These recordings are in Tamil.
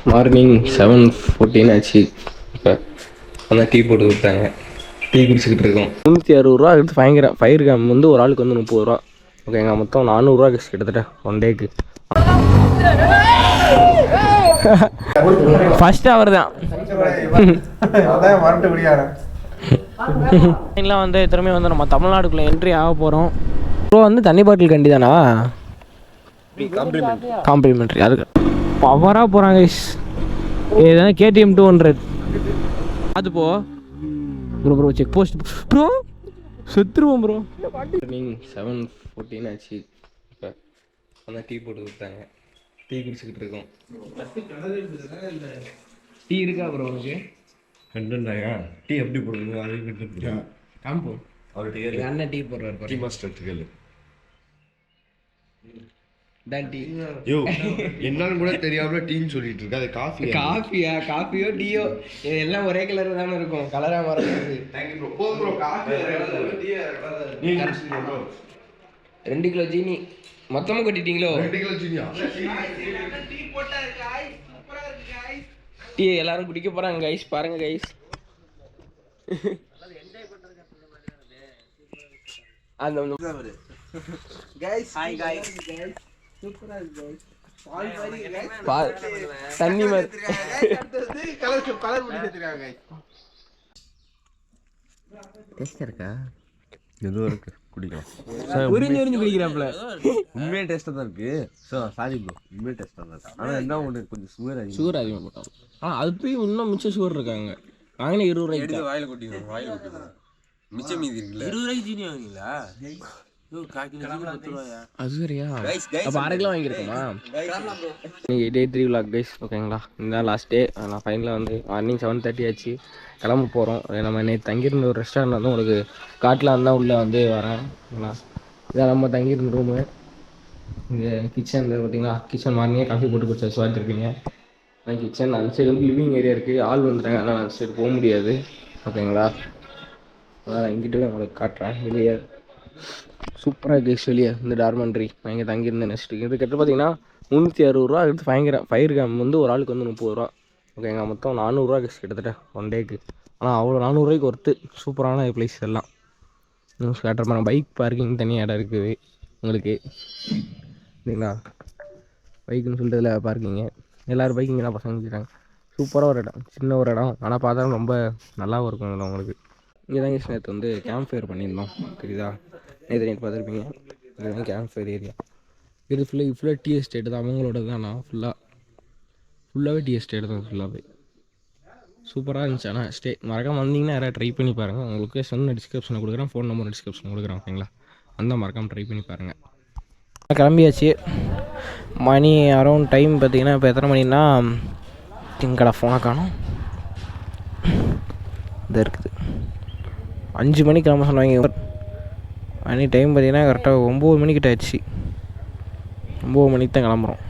மார்னிங் 7:14 ஆச்சு. இப்போ அந்த டீ போட்டு கொடுத்தாங்க, டீ குடிச்சிக்கிட்டு இருக்கோம். 360 எடுத்து ஃபயர் கேம் வந்து ஒரு ஆளுக்கு வந்து 30 ரூபா. ஓகேங்க, மொத்தம் 400 ரூபா கிட்டத்தட்ட ஒன் டேக்கு. ஃபர்ஸ்ட் அவர் தான் வந்து திரும்பி வந்து நம்ம தமிழ்நாடுக்குள்ளே என்ட்ரி ஆக போகிறோம். ப்ரோ வந்து தண்ணி பாட்டில் கண்டி தானா? காம்ப்ளிமெண்ட்ரி. அதுக்கு பவராக போகிறாங்க. ஏதாவது KTM 200 அது போ bro. Bro check post bro, செத்துருவோம் ப்ரோ. மார்னிங் 7:14 ஆச்சு. இப்போ அந்த டீ போட்டு கொடுத்தாங்க, டீ குடிச்சிக்கிட்டு இருக்கோம். டீ இருக்கா ப்ரோ உனக்கு? கண்டுண்டாயா டீ எப்படி போடுறது? அது காம்போ அவர்கிட்ட அண்ணன் டீ போடுறாரு. டீ மாஸ்டர் கேளு. என்னாலும் கூட தெரியாம டீன்னு சொல்லிட்டு இருக்க. அது காஃபியோ டீயோ எல்லாம் ஒரே கலர் தானே இருக்கும், கலரா மாறுது. 2 கிலோ ஜீனி மொத்தமா கொட்டிட்டீங்களோ? 2 கிலோ ஜீனியா? டீ எல்லாரும் குடிக்க போறாங்க கைஸ், பாருங்க கைஸ். அந்த கைஸ் ஹாய் கைஸ், சூப்பரா இருக்கு கைஸ். தண்ணி மாதிரி கலர் பண்ணி எடுத்துறாங்க கைஸ். டேஸ்ட் இருக்கா? ஏதோ இருக்கு, குடிக்கலாம். உறிஞ்சு குடிக்கிறாப்ல. உண்மையா டேஸ்டா தான் இருக்கு. சாரி ப்ரோ, உண்மையா டேஸ்டா தான் இருக்கு. ஆனா என்ன ஒன்று கொஞ்சம் சுகர் அதிகம் போட்டாங்க. அது போய் இன்னும் மிச்சம் சுகர் இருக்காங்க. வாங்கின 20 ரூபாய்க்கு வாயில கொட்டிடுவோம். மிச்சம் மீதி இருக்குல்ல. 20 ரூபாய்க்கு ஜீனி வாங்கினீங்களா? அது சரியா? அப்போ 1/2 கிலோ வாங்கியிருக்கோமா? நீங்கள் டே 3 vlog கைஸ். ஓகேங்களா, இந்த லாஸ்ட் டே. நான் ஃபைனலாக வந்து மார்னிங் 7:30 ஆச்சு, கிளம்ப போகிறோம். நம்ம நேற்று தங்கியிருந்த ஒரு ரெஸ்டாரண்ட் வந்து உங்களுக்கு காட்டலாம் தான் உள்ளே வந்து வரேன். இதான் நம்ம தங்கியிருந்த ரூமு. இங்கே கிச்சனில் பார்த்தீங்களா, கிச்சன் மார்னிங்கே காஃபி போட்டு குடிச்சாச்சு, பார்த்துருப்பீங்க. கிச்சன் அந்த சைடு வந்து லிவிங் ஏரியா இருக்குது. ஆள் வந்துட்டாங்க, அதனால் அந்த சைடு போக முடியாது. ஓகேங்களா, அதான் இங்கிட்ட உங்களுக்கு காட்டுறேன். வெளியே சூப்பராக இருக்குது வெளியே இந்த டார்மெண்ட்ரி. நான் இங்கே தங்கியிருந்தேன். நெக்ஸ்ட்டு இது கிட்ட பார்த்தீங்கன்னா 360 ரூபா எடுத்து ஃபயர் கேம் வந்து ஒரு ஆளுக்கு வந்து 30 ரூபா. ஓகேங்க, மொத்தம் 400 ரூபா கிட்டத்தட்ட ஒன் டேக்கு. ஆனால் அவ்வளோ 400 ரூபாய்க்கு ஒர்த்து. சூப்பரான பிளேஸ் எல்லாம். ஸ்கேட்டர் பண்ண பைக் பார்க்கிங் தனியாக இடம் இருக்குது உங்களுக்கு. இல்லைங்களா, பைக்குன்னு சொல்லிட்டு பார்க்கிங்க எல்லோரும் பைக்கிங் தான் பசங்க வச்சுருக்காங்க. சூப்பராக ஒரு இடம், சின்ன ஒரு இடம், ஆனால் பார்த்தாலும் ரொம்ப நல்லாவும் இருக்கும் அதில் உங்களுக்கு. இங்கே தான் நேற்று வந்து கேம்ப் ஃபயர் பண்ணியிருந்தோம், தெரியுதா? நேற்று பார்த்துருப்பீங்க. இதுதான் கேம்ப் ஃபயர் ஏரியா. இது ஃபுல்லாக டீ எஸ்டேட்டு தான், அவங்களோட தான். நான் ஃபுல்லாகவே டீ எஸ்டேட்டு தான் ஃபுல்லாகவே. சூப்பராக இருந்துச்சு. ஆனால் ஸ்டே மறக்காமல் வந்தீங்கன்னா யாராவது ட்ரை பண்ணி பாருங்கள். உங்களுக்கு லொக்கேஷன் டிஸ்கிரிப்ஷனில் கொடுக்குறேன், ஃபோன் நம்பர் டிஸ்கிரிப்ஷனில் கொடுக்குறேன். ஓகேங்களா, அந்த மறக்காமல் ட்ரை பண்ணி பாருங்கள். கிளம்பியாச்சு. மணி அரௌண்ட் டைம் பார்த்திங்கன்னா இப்போ எத்தனை மணின்னா, எங்கடா ஃபோனை காணும், இது இருக்குது 5 மணிக்கு கிளம்ப சொன்னாங்க. மணி டைம் பார்த்திங்கன்னா கரெக்டாக 9 மணிக்கிட்ட ஆயிடுச்சு. 9 மணிக்கு தான் கிளம்புறோம்.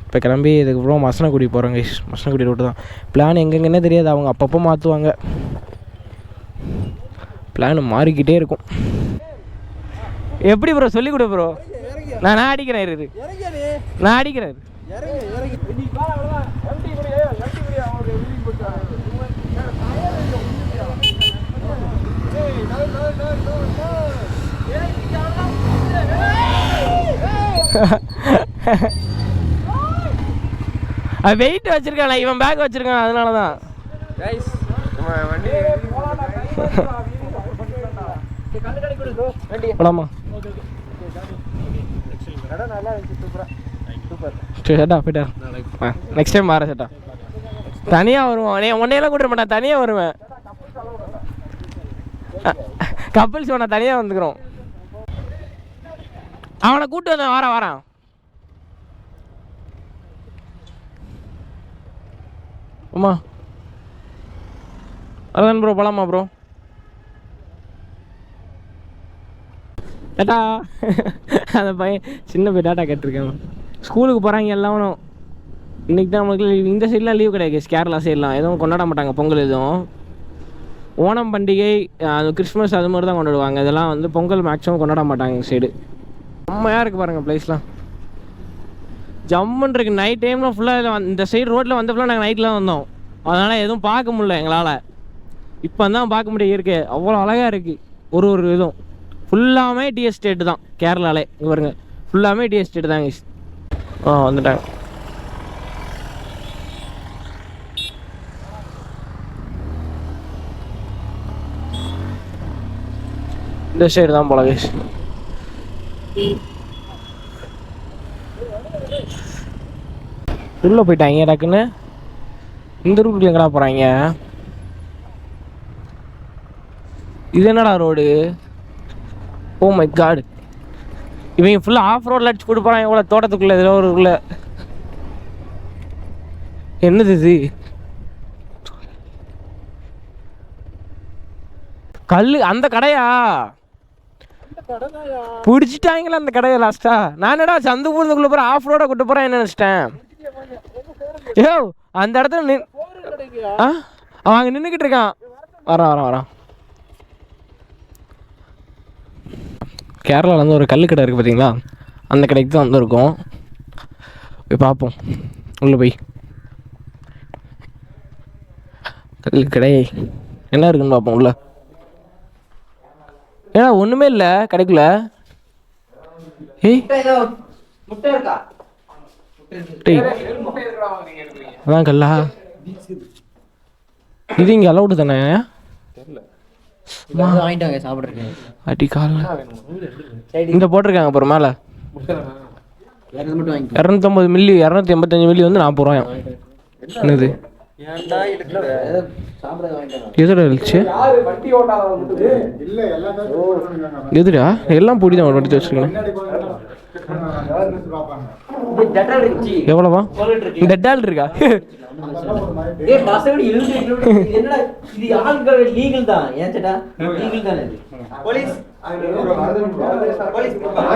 இப்போ கிளம்பி இதுக்கப்புறம் மசனக்குடி போகிறோம் கைஸ். மசனக்குடி ரோட்டு தான். பிளான் எங்கெங்கன்னே தெரியாது, அவங்க அப்பப்போ மாற்றுவாங்க. பிளான் மாறிக்கிட்டே இருக்கும். எப்படி ப்ரோ சொல்லிக் கொடு ப்ரோ. நான் அடிக்கிறேன், இரு நான் அடிக்கிறேன். வெயிட் வச்சிருக்கான், இவன் பேக் வச்சிருக்கான், அதனால தான். போலாமா? நெக்ஸ்ட் டைம் மாற சேட்டா தனியாக வருவான். உன்னையெல்லாம் கூட்ட மாட்டான், தனியாக வருவேன். கப்பல்ஸ் வேணா, தனியாக வந்துக்கிறோம். அவனை கூப்பிட்டு வந்தேன், வாரான். அம்மா அதான் ப்ரோ, போலாமா ப்ரோ? டாட்டா. அந்த பையன் சின்ன போய் டாட்டா கேட்டிருக்கேன். ஸ்கூலுக்கு போகிறாங்க எல்லாரும். இன்றைக்கி தான் நம்மளுக்கு இந்த சைட்லாம் லீவ் கிடையாது. கேரளா சைட்லாம் எதுவும் கொண்டாட மாட்டாங்க பொங்கல். எதுவும் ஓணம் பண்டிகை, கிறிஸ்மஸ் அது மாதிரி தான் கொண்டாடுவாங்க. இதெல்லாம் வந்து பொங்கல் மேக்ஸிமம் கொண்டாட மாட்டாங்க எங்கள் சைடு. செம்மையாக இருக்குது பாருங்கள் ப்ளேஸ்லாம். ஜம்முன்னு இருக்கு. நைட் டைமில் ஃபுல்லாக இந்த சைடு ரோட்டில் வந்த ஃபுல்லாக நாங்கள் நைட்டில் வந்தோம், அதனால் எதுவும் பார்க்க முடியல எங்களால். இப்போ தான் பார்க்க முடியும் இருக்கு, அவ்வளோ அழகாக இருக்குது. ஒரு இதுவும் ஃபுல்லாமே டீ எஸ்டேட்டு தான் கேரளாவில். இங்கே பாருங்க, ஃபுல்லாமே டீ எஸ்டேட்டு தாங்க. வந்துட்டாங்க. இந்த சைடு தான் போல கைஸ். உள்ளே போயிட்டாங்க டக்குன்னு. இந்த ரூட்டுக்கு எங்கடா போகிறாங்க? இது என்னடா ரோடு? ஓ மை காட், இவங்க ஃபுல்லாக ஆஃப் ரோடில் அடிச்சு கூட்டு போகிறாங்க இவ்வளோ தோட்டத்துக்குள்ளே. இதில் ஒருக்குள்ளே என்னது இது? கல் அந்த கடையா? பிடிச்சிட்டாங்களா அந்த கடையை லாஸ்ட்டா? நான் என்னடா சந்தூர்க்குள்ளே போகிற ஆஃப் ரோட கூட்டு போகிறேன் என்ன நினச்சிட்டேன். ஏ அந்த இடத்துல அவன் அங்கே நின்றுக்கிட்டு இருக்கான். வரான். கேரளாவில் வந்து ஒரு கல் கடை இருக்குது பார்த்தீங்களா, அந்த கடைக்கு தான் வந்துருக்கோம். போய் பார்ப்போம் உள்ளே போய். கல் கடை என்ன இருக்குன்னு பார்ப்போம் உள்ள. ஏன்னா ஒன்றுமே இல்லை கடைக்குள்ள. அதான் கல்லா இது? இங்கே அலவுடு தானே? அடி கால இந்த போட்டிருக்காங்க அப்புறம் மேலே 250 மில்லி 285 மில்லி வந்து 40 ரூபாயா? என்னது எதுடா இருந்துச்சு? எதுடா எல்லாம் பொடி தான் வட்டி வச்சிருக்கேன். எவ்வளவா? டெட்டால் இருக்கா?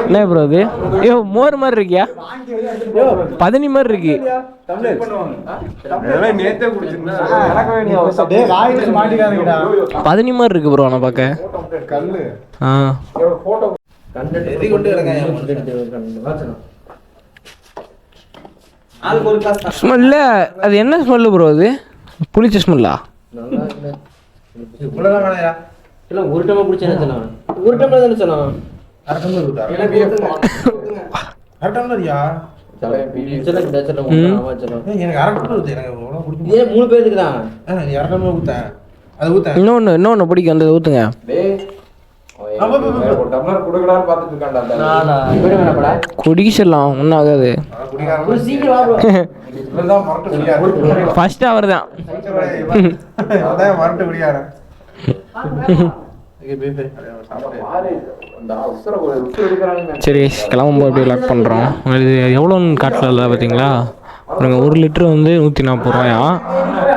என்ன ப்ரோ அது? ஐயோ மோர் மாதிரி இருக்கியா? பதனி மாதிரி இருக்கு. பதனி மாதிரி இருக்கு ப்ரோ. நான் பார்க்க ஸ்மெல்ல அது என்ன ஸ்மெல்லு ப்ரோ? அது புளிச்ச ஸ்மெல்லா? இன்னொன்னு பிடிக்கும் அந்த ஊத்துங்க. குடிக்கலாம் ஒன்றும் ஆகாது. ஃபர்ஸ்ட் அவர் தான். சரி கிளம்பும்போது அப்படியே லாக் பண்ணுறோம். இது எவ்வளோன்னு காட்டில் பார்த்தீங்களா? பாருங்க, 1 லிட்ரு வந்து 140 ரூபாயா,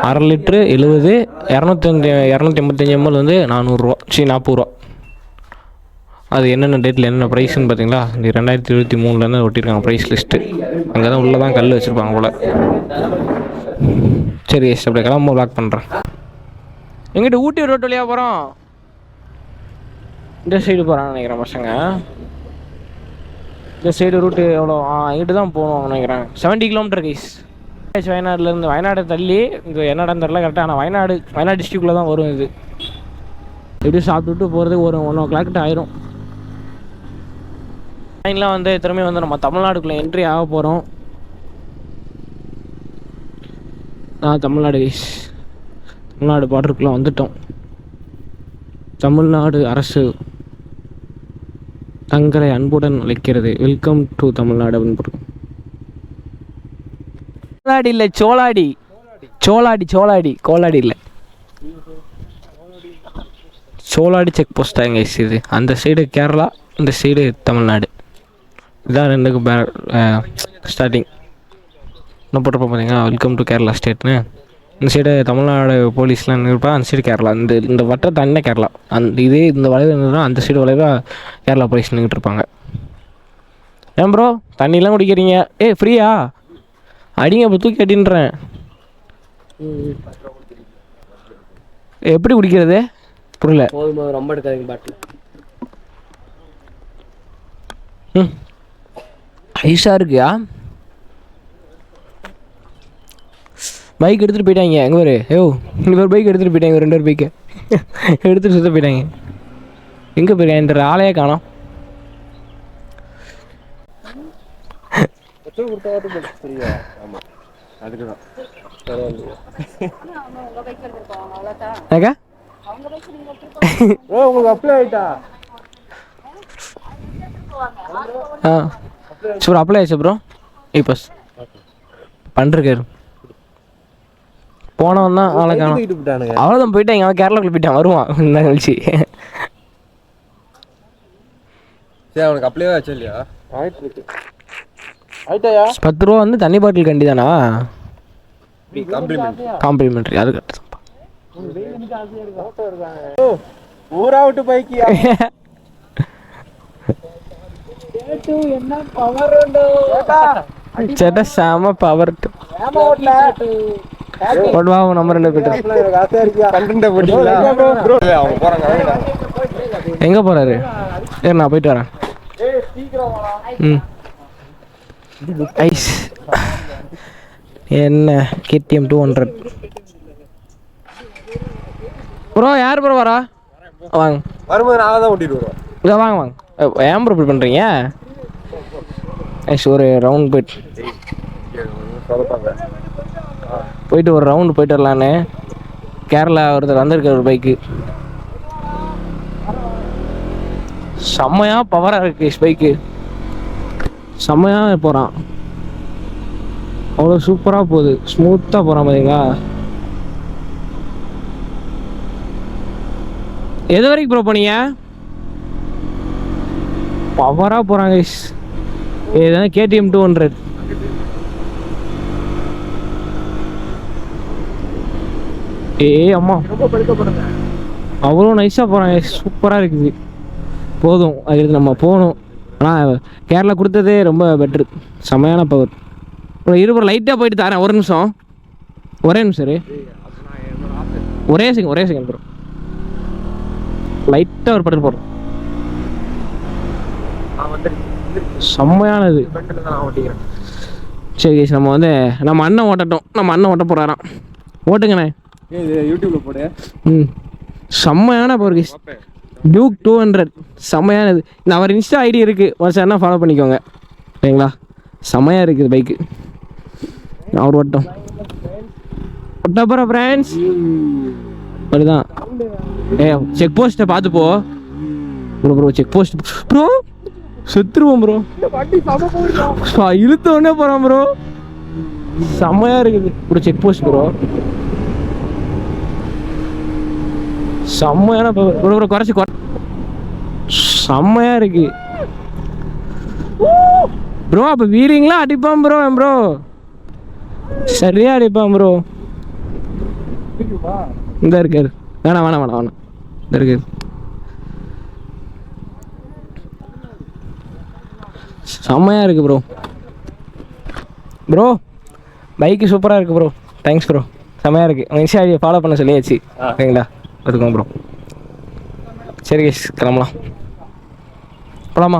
1/2 லிட்ரு 70, 285 ml வந்து 400 ரூபா. 40 ரூபா. அது என்னென்ன டேட்டில் என்னென்ன ப்ரைஸ்ன்னு பார்த்தீங்களா? இந்த 2023 ஒட்டியிருக்காங்க ப்ரைஸ் லிஸ்ட்டு. அங்கே தான் உள்ளே தான் கல் வச்சுருப்பாங்க போல். சரி அப்படியே கிளம்ப லாக் பண்ணுறேன். எங்கிட்ட ஊட்டி ரோட்டு வழியாக போகிறோம். இந்த சைடு போகிறான்னு நினைக்கிறேன் பசங்க. இந்த சைடு ரூட்டு எவ்வளோ? இங்கிட்டு தான் போகணும் நினைக்கிறேன். 70 கிலோமீட்டர் கைஸ். வயநாடுலேருந்து வயநாடு தள்ளி இந்த என்ன இடம் தெரியல கரெக்டாக. ஆனால் வயநாடு டிஸ்ட்ரிக்டில் தான் வரும் இது. எப்படியும் சாப்பிட்டுட்டு போகிறதுக்கு ஒரு 1 o'clock ஆயிரும். ட்ரெயின்லாம் வந்து திரும்பி வந்து நம்ம தமிழ்நாடுக்குள்ளே என்ட்ரி ஆக போகிறோம். தமிழ்நாடு கைஸ், தமிழ்நாடு பார்டருக்குள்ளே வந்துட்டோம். தமிழ்நாடு அரசு தங்களை அன்புடன் அழைக்கிறது. வெல்கம் டு தமிழ்நாடு அப்படின்னு போட்டு. சோலாடி இல்லை சோலாடி, கோலாடி இல்லை, சோலாடி செக் போஸ்ட் தாங்க இது. அந்த சைடு கேரளா, இந்த சைடு தமிழ்நாடு. இதான் ரெண்டுக்கும் ஸ்டார்டிங். என்ன போட்டிருப்போம் பார்த்தீங்கன்னா, வெல்கம் டு கேரளா ஸ்டேட்னு. இந்த சைடு தமிழ்நாடு போலீஸ்லாம் இருப்பா, அந்த சைடு கேரளா. இந்த வட்டை தண்ணி கேரளா. இந்த வளைவு இருந்ததுன்னா அந்த சைடு வளைவாக கேரளா போலீஸ் நின்றுட்டு இருப்பாங்க. ஏன் ப்ரோ தண்ணிலாம் குடிக்கிறீங்க? ஃப்ரீயா? அடிங்க இப்போ தூக்கி அடின்றேன். எப்படி குடிக்கிறது புரியல. ரொம்ப எடுக்காதீங்க பாட்டில். ஐஸாக இருக்குயா? பைக் எடுத்துகிட்டு போயிட்டாங்க எங்கே ஒரு இங்கே ஒரு பைக் எடுத்துகிட்டு போயிட்டாங்க 2 பேர் பைக்கை எடுத்துகிட்டு சுற்ற போயிட்டாங்க. எங்கே போயிருக்கேன் இந்த ஆளையே காணோம். உங்களுக்கு அப்ளை ஆயிட்டா? சூப்பர் அப்ளை ஆயிடுச்சு ப்ரோ. இப்போ பண்ணிருக்காரு போனவன் தான் ஆளை காணோம். அவ்வளோதான் போயிட்டாங்க. அவன் கேரளாக்குள்ள போயிட்டான். வருவான் என்ன கழிச்சு. சரி அவனுக்கு அப்ளை ஆச்சு இல்லையா? ஆயிட்டாயா? 10 ரூபா வந்து தண்ணி பாட்டில் கண்டி தானா? காம்ப்ளிமெண்ட்ரி. அது கரெக்ட். ஊரா விட்டு பைக்கியா? என்ன பவர் உண்டோ சேட்டா செம பவர். போடுவா நம்பர் 2 போயிட்டு எங்கே போகிறாரு? சரி நான் போயிட்டு வரேன். ஐஸ் என்ன KTM 200 ப்ரோ. யார் ப்ரோ வரா? வாங்க வரும்போது நாங்கள் தான் ஓட்டிட்டு வருவோம். இங்கே வாங்க வாங்க. ஏன் ப்ரோ இப்படி பண்ணுறீங்க? ஐஸ் ஒரு ரவுண்ட் போயிட்டு ஒரு ரவுண்டு போயிட்டு வரலான்னு. கேரளா ஒருத்தர் வந்திருக்கார் ஒரு பைக்கு. செம்மையாக பவராக இருக்கு பைக்கு. செம்மையாக போகிறான். அவ்வளோ சூப்பராக போகுது. ஸ்மூத்தாக போகிறான் பார்த்தீங்களா? எது வரைக்கும் ப்ரோ போனீங்க? பவராக போகிறாங்க. இதுதான் KTM 200. அம்மா அவ்வளோ நைஸாக போகிறாங்க. சூப்பராக இருக்குது. போதும் அது நம்ம போகணும். ஆனால் கேரளா கொடுத்ததே ரொம்ப பெட்ரு. செமையான பவர். இருபது லைட்டாக போயிட்டு தரேன். ஒரு நிமிஷம் ஒரே செகண்ட் ப்ரோ. லைட்டாக ஒரு பட்டு போடுறோம். செம்மையானது. சரி நம்ம வந்து நம்ம அண்ணன் ஓட்டட்டும். நம்ம அண்ணன் ஓட்ட போகிறாராம். ஓட்டுங்கண்ணே. யூடியூப்ல போடு. செம்மையான பவர் கேஸ். டியூக் 200 செம்மையானது. நான் அவர் இன்ஸ்டா ஐடி இருக்குது. ஒரு அண்ணா ஃபாலோ பண்ணிக்கோங்க சரிங்களா? செம்மையாக இருக்குது பைக்கு. அவர் ஓட்டம் ஒட்ட போகிற ஃப்ரெண்ட்ஸ். அதுதான் செக் போஸ்ட்டை பார்த்து போ ப்ரோ. செக் போஸ்ட் ப்ரோ செத்துருவோம் ப்ரோ. இழுத்தோடனே போகிறான் ப்ரோ. செம்மையாக இருக்குது ப்ரோ. செக் போஸ்ட் ப்ரோ செம்மையான ப்ரோ. குறைச்சி செம்மையாக இருக்கு ப்ரோ. அப்போ வீலிங்லாம் அடிப்பான் ப்ரோ. சரியா அடிப்பான் ப்ரோ. இந்த இருக்காரு. வேணாம் இந்த இருக்காரு. செம்மையாக இருக்குது ப்ரோ. பைக்கு சூப்பராக இருக்குது ப்ரோ. Thanks bro. செம்மையாக இருக்குது. உங்கள் இன்ஸ்டா ஐடியை ஃபாலோ பண்ண சொல்லியாச்சு ஓகேங்களா? அதுக்கோங்க ப்ரோ. சரி கேஸ் கிளம்பலாம். போகலாமா?